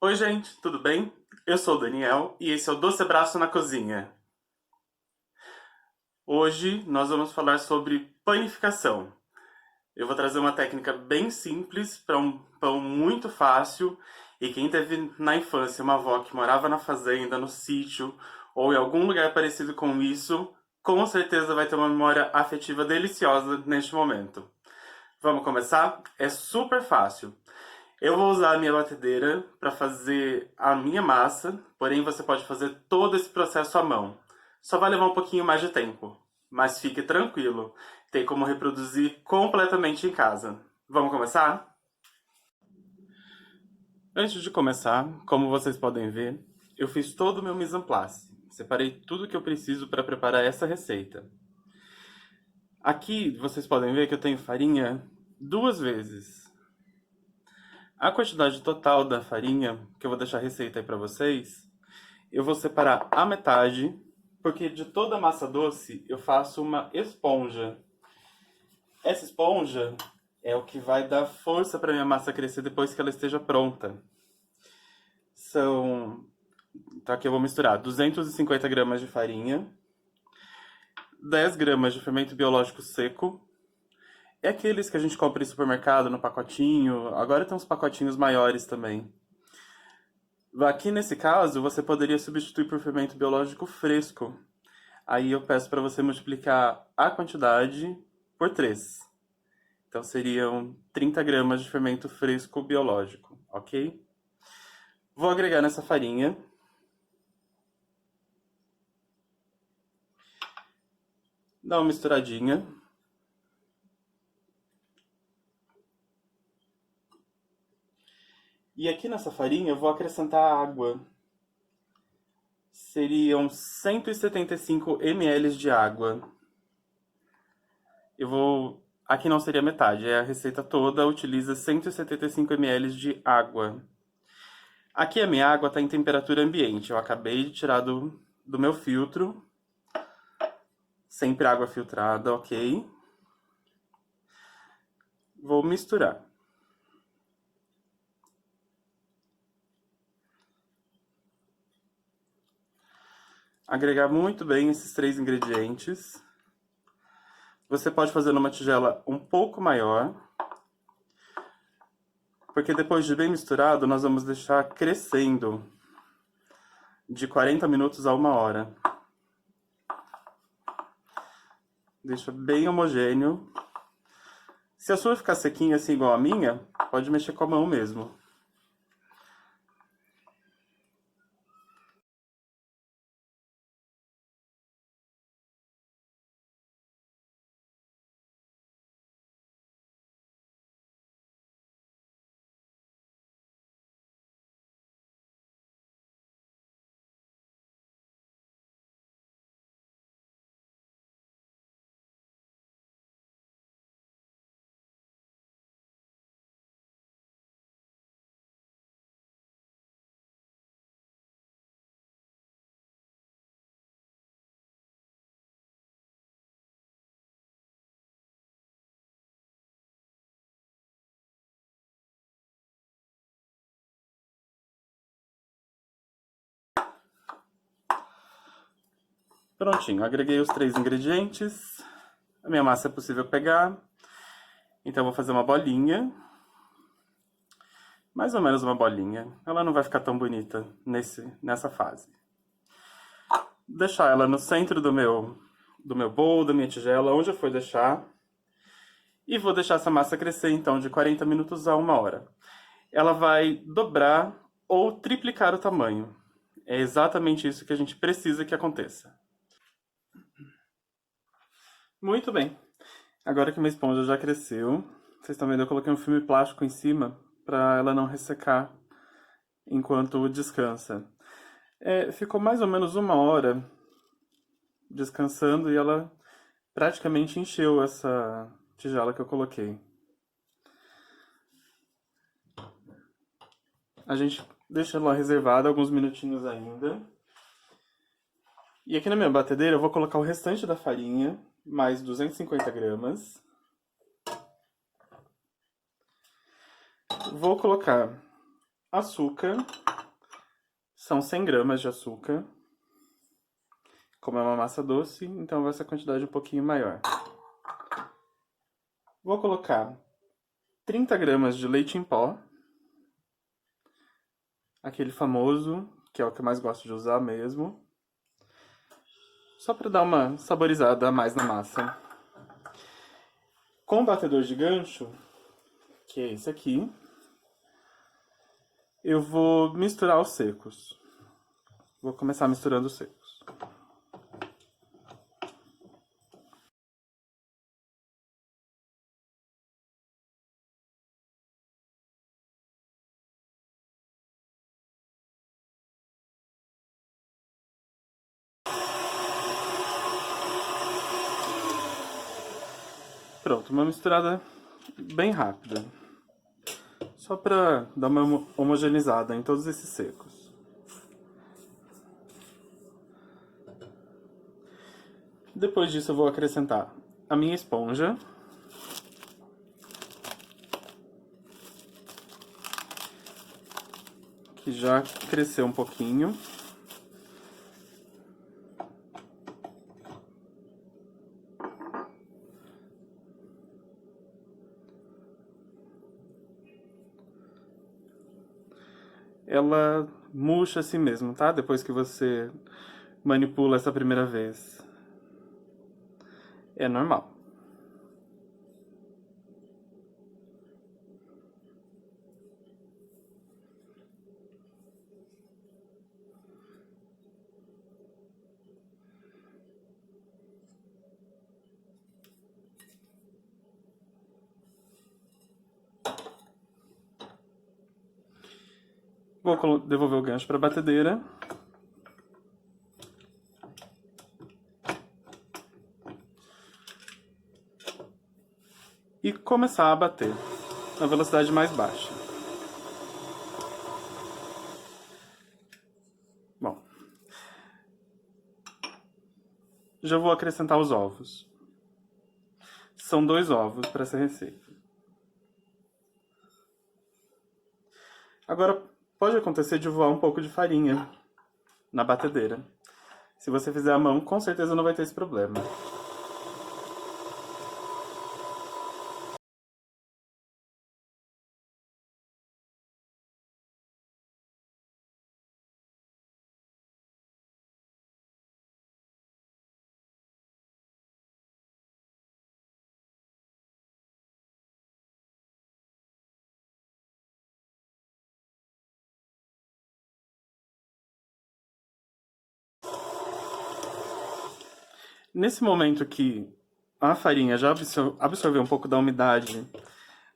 Oi, gente, tudo bem? Eu sou o Daniel e esse é o Doce Abraço na Cozinha. Hoje nós vamos falar sobre panificação. Eu vou trazer uma técnica bem simples para um pão muito fácil e quem teve na infância uma avó que morava na fazenda, no sítio ou em algum lugar parecido com isso, com certeza vai ter uma memória afetiva deliciosa neste momento. Vamos começar? É super fácil. Eu vou usar a minha batedeira para fazer a minha massa, porém você pode fazer todo esse processo à mão. Só vai levar um pouquinho mais de tempo, mas fique tranquilo, tem como reproduzir completamente em casa. Vamos começar? Antes de começar, como vocês podem ver, eu fiz todo o meu mise en place. Separei tudo que eu preciso para preparar essa receita. Aqui vocês podem ver que eu tenho farinha duas vezes. A quantidade total da farinha, que eu vou deixar a receita aí para vocês, eu vou separar a metade, porque de toda a massa doce eu faço uma esponja. Essa esponja é o que vai dar força para minha massa crescer depois que ela esteja pronta. São... Então aqui eu vou misturar 250 gramas de farinha, 10 gramas de fermento biológico seco, é aqueles que a gente compra em supermercado no pacotinho, agora tem uns pacotinhos maiores também. Aqui nesse caso, você poderia substituir por fermento biológico fresco. Aí eu peço para você multiplicar a quantidade por 3. Então seriam 30 gramas de fermento fresco biológico, ok? Vou agregar nessa farinha. Dar uma misturadinha. E aqui nessa farinha eu vou acrescentar água. Seriam 175 ml de água. Eu vou... Aqui não seria metade, é a receita toda, utiliza 175 ml de água. Aqui a minha água está em temperatura ambiente, eu acabei de tirar do meu filtro. Sempre água filtrada, ok. Vou misturar. Agregar muito bem esses 3 ingredientes. Você pode fazer numa tigela um pouco maior, porque depois de bem misturado, nós vamos deixar crescendo de 40 minutos a 1 hora. Deixa bem homogêneo. Se a sua ficar sequinha assim igual a minha, pode mexer com a mão mesmo. Prontinho, agreguei os 3 ingredientes. A minha massa é possível pegar. Então eu vou fazer uma bolinha. Mais ou menos uma bolinha. Ela não vai ficar tão bonita nessa fase. Deixar ela no centro do meu bowl, da minha tigela, onde eu for deixar. E vou deixar essa massa crescer, então, de 40 minutos a 1 hora. Ela vai dobrar ou triplicar o tamanho. É exatamente isso que a gente precisa que aconteça. Muito bem. Agora que minha esponja já cresceu, vocês estão vendo, eu coloquei um filme plástico em cima para ela não ressecar enquanto descansa. Ficou mais ou menos 1 hora descansando e ela praticamente encheu essa tigela que eu coloquei. A gente deixa ela reservada alguns minutinhos ainda. E aqui na minha batedeira eu vou colocar o restante da farinha, mais 250 gramas. Vou colocar açúcar São 100 gramas de açúcar. Como é uma massa doce, então vai ser a quantidade um pouquinho maior. Vou colocar 30 gramas de leite em pó. Aquele famoso, que é o que eu mais gosto de usar mesmo. Só para dar uma saborizada a mais na massa. Com o batedor de gancho, que é esse aqui, eu vou misturar os secos. Vou começar misturando os secos. Pronto, uma misturada bem rápida. Só para dar uma homogeneizada em todos esses secos. Depois disso eu vou acrescentar a minha esponja. Que já cresceu um pouquinho. Ela murcha assim mesmo, tá? Depois que você manipula essa primeira vez. É normal. Vou devolver o gancho para a batedeira. E começar a bater na velocidade mais baixa. Bom, já vou acrescentar os ovos. São 2 ovos para essa receita. Agora, pode acontecer de voar um pouco de farinha na batedeira. Se você fizer à mão, com certeza não vai ter esse problema. Nesse momento que a farinha já absorveu um pouco da umidade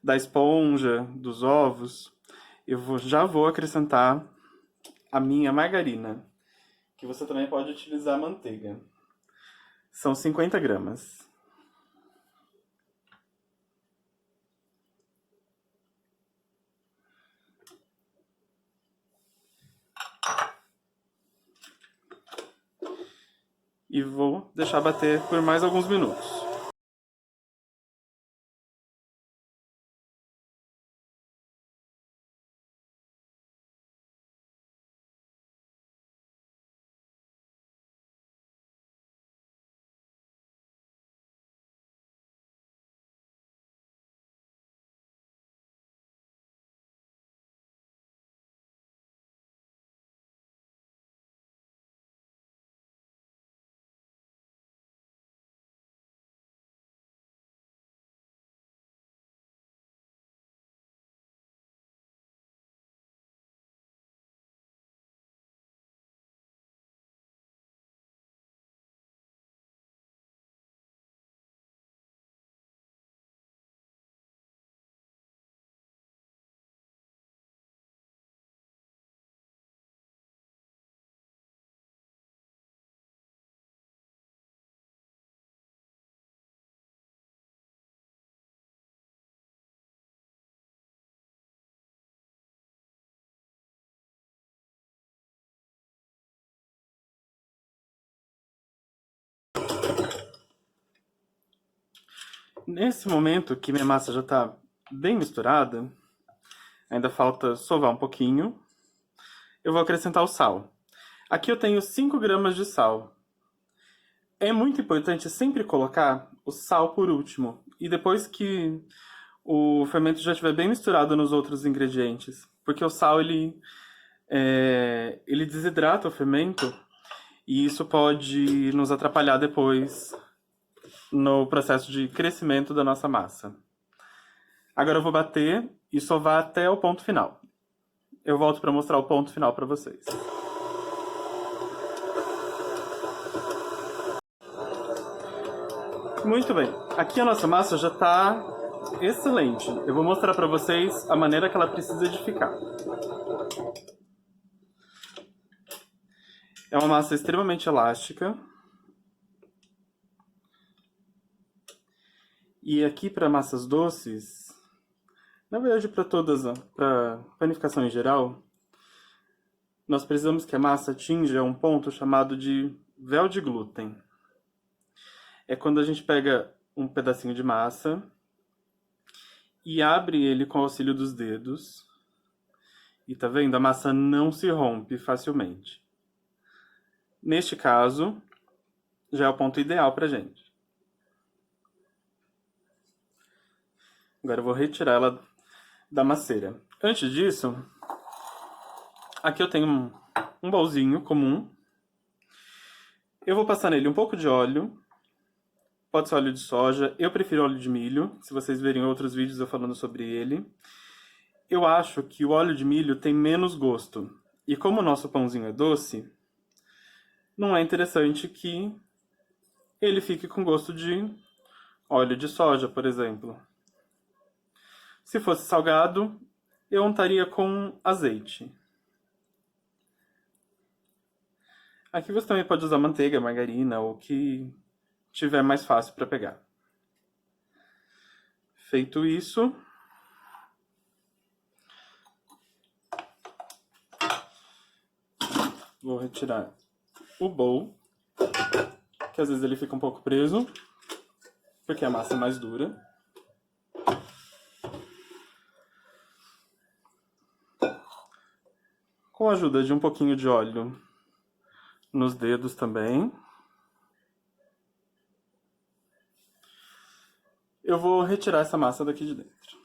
da esponja, dos ovos, já vou acrescentar a minha margarina, que você também pode utilizar manteiga. São 50 gramas. E vou deixar bater por mais alguns minutos. Nesse momento que minha massa já está bem misturada, ainda falta sovar um pouquinho. eu vou acrescentar o sal. Aqui eu tenho 5 gramas de sal. É muito importante sempre colocar o sal por último. E depois que o fermento já estiver bem misturado nos outros ingredientes. Porque o sal, ele desidrata o fermento e isso pode nos atrapalhar depois no processo de crescimento da nossa massa. Agora eu vou bater e sovar até o ponto final. Eu volto para mostrar o ponto final para vocês. Muito bem, aqui a nossa massa já está excelente. Eu vou mostrar para vocês a maneira que ela precisa de ficar. É uma massa extremamente elástica. E aqui para massas doces, na verdade para todas, para panificação em geral, nós precisamos que a massa atinja um ponto chamado de véu de glúten. É quando a gente pega um pedacinho de massa e abre ele com o auxílio dos dedos. E tá vendo? A massa não se rompe facilmente. Neste caso, já é o ponto ideal pra gente. Agora eu vou retirar ela da masseira. Antes disso, aqui eu tenho um bolzinho comum. Eu vou passar nele um pouco de óleo. Pode ser óleo de soja, eu prefiro óleo de milho, se vocês verem outros vídeos eu falando sobre ele. Eu acho que o óleo de milho tem menos gosto. E como o nosso pãozinho é doce, não é interessante que ele fique com gosto de óleo de soja, por exemplo. Se fosse salgado, eu untaria com azeite. Aqui você também pode usar manteiga, margarina, ou o que tiver mais fácil para pegar. Feito isso, vou retirar o bowl, que às vezes ele fica um pouco preso, porque a massa é mais dura. Com a ajuda de um pouquinho de óleo nos dedos também, eu vou retirar essa massa daqui de dentro.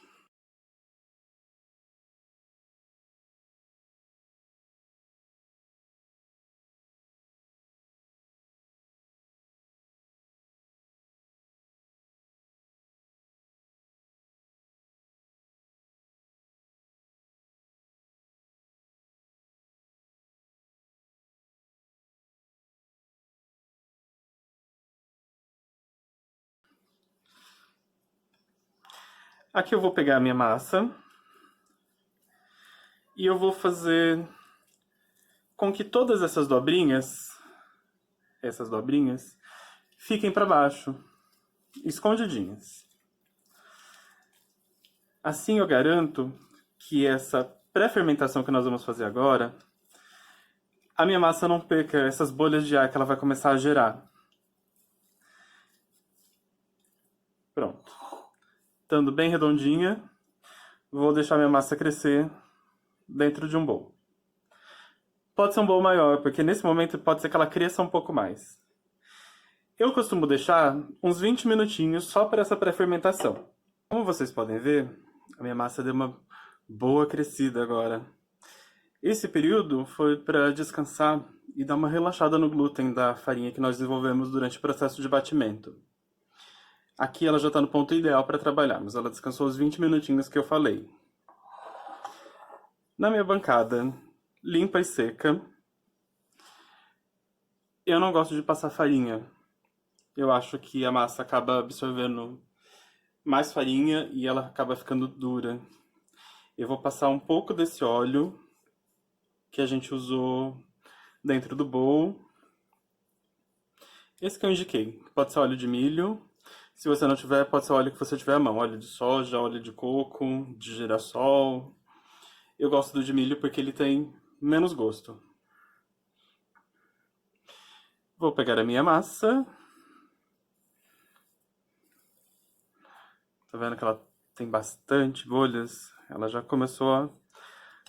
Aqui eu vou pegar a minha massa e eu vou fazer com que todas essas dobrinhas fiquem para baixo, escondidinhas. Assim eu garanto que essa pré-fermentação que nós vamos fazer agora, a minha massa não perca essas bolhas de ar que ela vai começar a gerar. Pronto. Estando bem redondinha, vou deixar minha massa crescer dentro de um bowl. Pode ser um bowl maior, porque nesse momento pode ser que ela cresça um pouco mais. Eu costumo deixar uns 20 minutinhos só para essa pré-fermentação. Como vocês podem ver, a minha massa deu uma boa crescida agora. Esse período foi para descansar e dar uma relaxada no glúten da farinha que nós desenvolvemos durante o processo de batimento. Aqui ela já está no ponto ideal para trabalharmos. Ela descansou os 20 minutinhos que eu falei. Na minha bancada, limpa e seca, eu não gosto de passar farinha. Eu acho que a massa acaba absorvendo mais farinha e ela acaba ficando dura. Eu vou passar um pouco desse óleo que a gente usou dentro do bowl. Esse que eu indiquei. Pode ser óleo de milho. Se você não tiver, pode ser óleo que você tiver à mão. Óleo de soja, óleo de coco, de girassol. Eu gosto do de milho porque ele tem menos gosto. Vou pegar a minha massa. Tá vendo que ela tem bastante bolhas? Ela já começou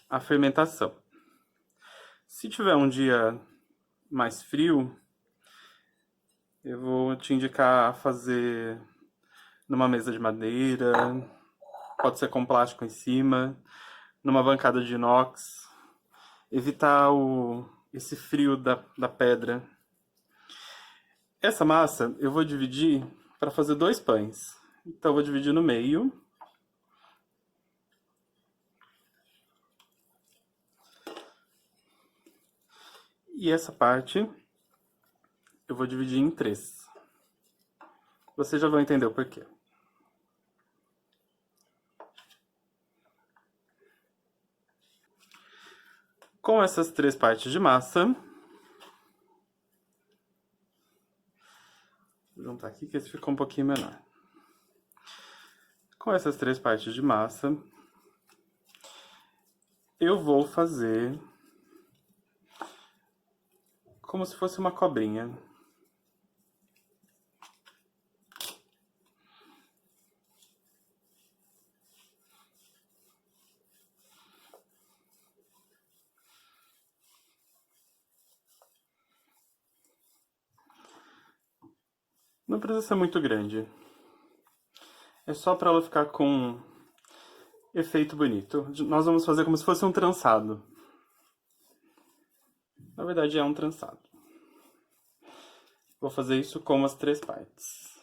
a fermentação. Se tiver um dia mais frio, eu vou te indicar fazer numa mesa de madeira, pode ser com plástico em cima, numa bancada de inox. Evitar esse frio da pedra. Essa massa eu vou dividir para fazer 2 pães. Então eu vou dividir no meio. E essa parte eu vou dividir em 3. Vocês já vão entender o porquê. Com essas 3 partes de massa, vou juntar aqui que esse ficou um pouquinho menor. Com essas 3 partes de massa, eu vou fazer como se fosse uma cobrinha. Não precisa ser muito grande. É só para ela ficar com efeito bonito. Nós vamos fazer como se fosse um trançado. Na verdade é um trançado. Vou fazer isso com as 3 partes.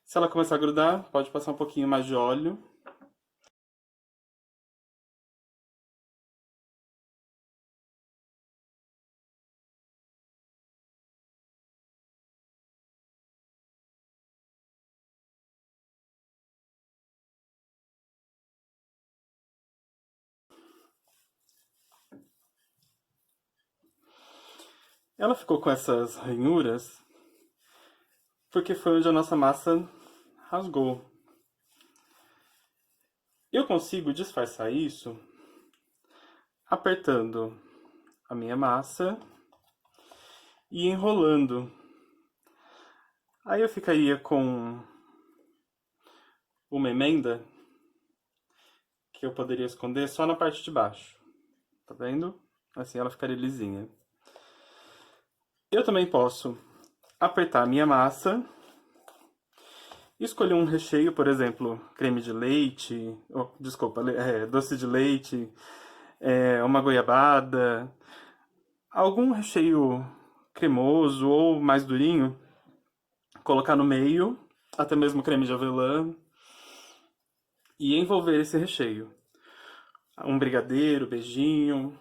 Se ela começar a grudar, pode passar um pouquinho mais de óleo. Ela ficou com essas ranhuras porque foi onde a nossa massa rasgou. Eu consigo disfarçar isso apertando a minha massa e enrolando. Aí eu ficaria com uma emenda que eu poderia esconder só na parte de baixo. Tá vendo? Assim ela ficaria lisinha. Eu também posso apertar a minha massa, escolher um recheio, por exemplo, creme de leite, doce de leite, uma goiabada, algum recheio cremoso ou mais durinho, colocar no meio, até mesmo creme de avelã, e envolver esse recheio. Um brigadeiro, beijinho,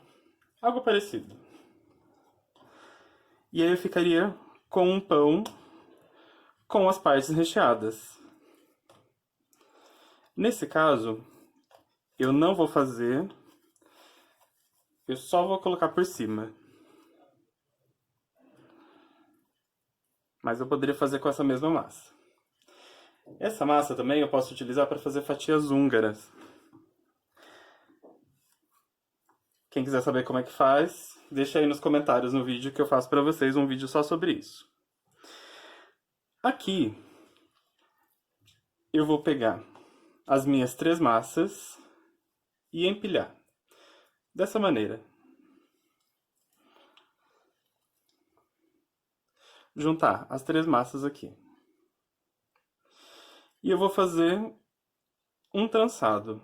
algo parecido. E aí eu ficaria com um pão com as partes recheadas. Nesse caso, eu não vou fazer, eu só vou colocar por cima. Mas eu poderia fazer com essa mesma massa. Essa massa também eu posso utilizar para fazer fatias húngaras. Quem quiser saber como é que faz, deixa aí nos comentários no vídeo que eu faço para vocês um vídeo só sobre isso. Aqui, eu vou pegar as minhas 3 massas e empilhar. Dessa maneira. Juntar as 3 massas aqui. E eu vou fazer um trançado.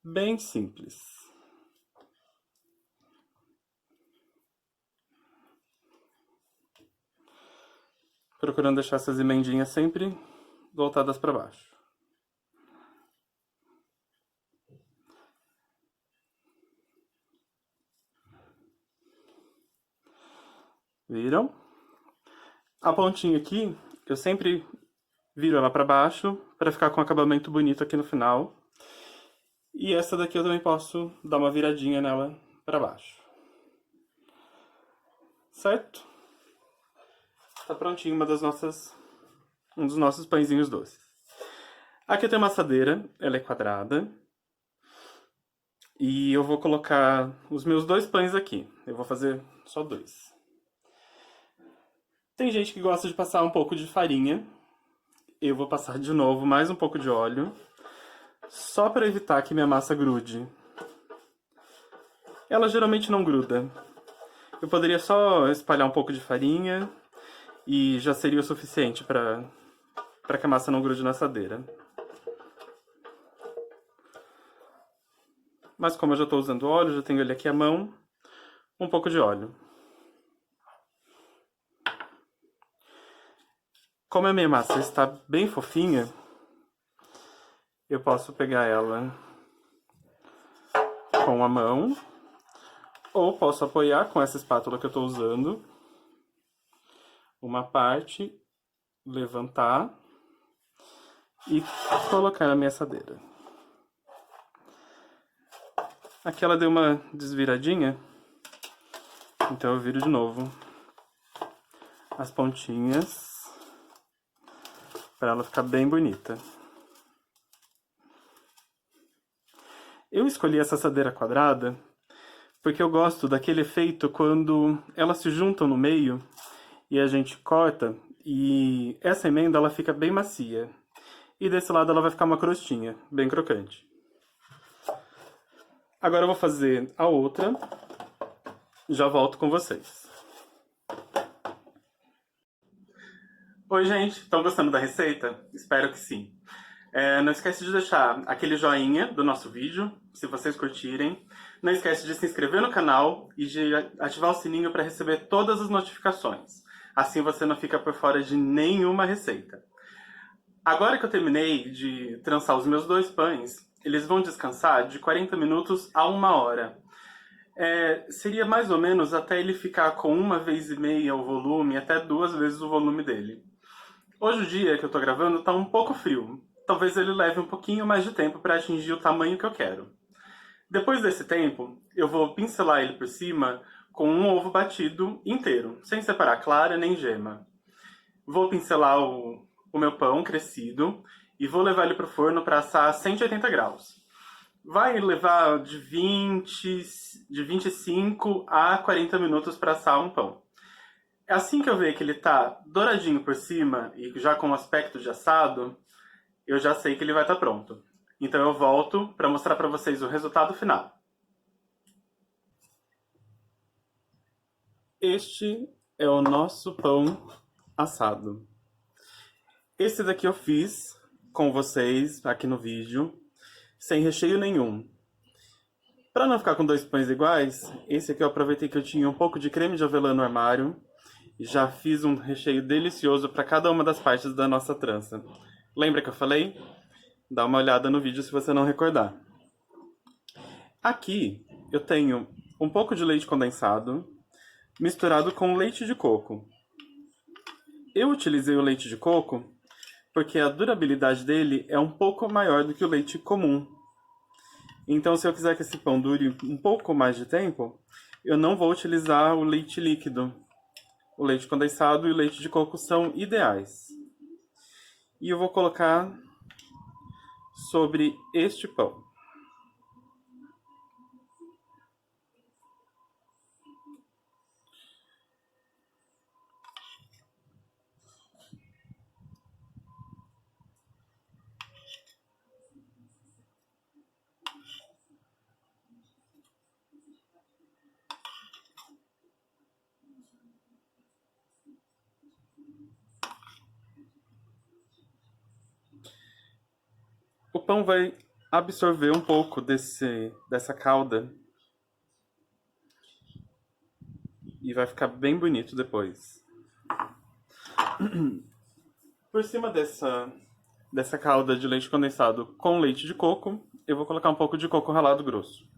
Bem simples. Procurando deixar essas emendinhas sempre voltadas para baixo. Viram? A pontinha aqui, eu sempre viro ela para baixo para ficar com um acabamento bonito aqui no final. E essa daqui eu também posso dar uma viradinha nela para baixo. Certo? Tá prontinho um dos nossos pãezinhos doces. Aqui eu tenho uma assadeira, ela é quadrada. E eu vou colocar os meus 2 pães aqui. Eu vou fazer só 2. Tem gente que gosta de passar um pouco de farinha. Eu vou passar de novo mais um pouco de óleo. Só para evitar que minha massa grude. ela geralmente não gruda. Eu poderia só espalhar um pouco de farinha e já seria o suficiente para que a massa não grude na assadeira. Mas como eu já estou usando óleo, já tenho ele aqui à mão, um pouco de óleo. Como a minha massa está bem fofinha, eu posso pegar ela com a mão, ou posso apoiar com essa espátula que eu estou usando uma parte, levantar e colocar na minha assadeira. Aqui ela deu uma desviradinha, então eu viro de novo as pontinhas para ela ficar bem bonita. Eu escolhi essa assadeira quadrada porque eu gosto daquele efeito quando elas se juntam no meio e a gente corta e essa emenda ela fica bem macia. E desse lado ela vai ficar uma crostinha, bem crocante. Agora eu vou fazer a outra, já volto com vocês. Oi gente, estão gostando da receita? Espero que sim. Não esquece de deixar aquele joinha do nosso vídeo, se vocês curtirem. Não esquece de se inscrever no canal e de ativar o sininho para receber todas as notificações. Assim você não fica por fora de nenhuma receita. Agora que eu terminei de trançar os meus 2 pães, eles vão descansar de 40 minutos a 1 hora. Seria mais ou menos até ele ficar com 1,5 vezes o volume, até 2 vezes o volume dele. Hoje o dia que eu tô gravando tá um pouco frio. Talvez ele leve um pouquinho mais de tempo para atingir o tamanho que eu quero. Depois desse tempo, eu vou pincelar ele por cima com um ovo batido inteiro, sem separar clara nem gema. Vou pincelar o meu pão crescido e vou levar ele pro forno para assar a 180 graus. Vai levar de 25 a 40 minutos para assar um pão. Assim que eu ver que ele tá douradinho por cima e já com aspecto de assado, eu já sei que ele vai estar pronto. Então eu volto para mostrar para vocês o resultado final. Este é o nosso pão assado. Esse daqui eu fiz com vocês aqui no vídeo, sem recheio nenhum. Para não ficar com 2 pães iguais, esse aqui eu aproveitei que eu tinha um pouco de creme de avelã no armário e já fiz um recheio delicioso para cada uma das partes da nossa trança. Lembra que eu falei? Dá uma olhada no vídeo se você não recordar. Aqui eu tenho um pouco de leite condensado misturado com leite de coco. Eu utilizei o leite de coco porque a durabilidade dele é um pouco maior do que o leite comum. Então, se eu quiser que esse pão dure um pouco mais de tempo, eu não vou utilizar o leite líquido. O leite condensado e o leite de coco são ideais. E eu vou colocar sobre este pão. O pão vai absorver um pouco dessa calda e vai ficar bem bonito depois. Por cima dessa calda de leite condensado com leite de coco, eu vou colocar um pouco de coco ralado grosso.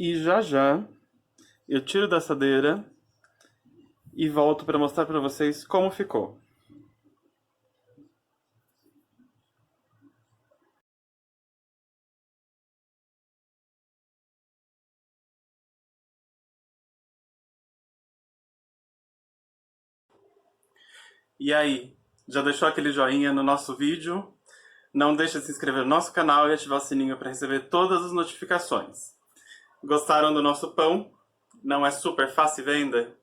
E já já eu tiro da assadeira e volto para mostrar para vocês como ficou. E aí, já deixou aquele joinha no nosso vídeo? Não deixe de se inscrever no nosso canal e ativar o sininho para receber todas as notificações. Gostaram do nosso pão? Não é super fácil venda?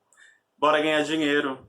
Bora ganhar dinheiro!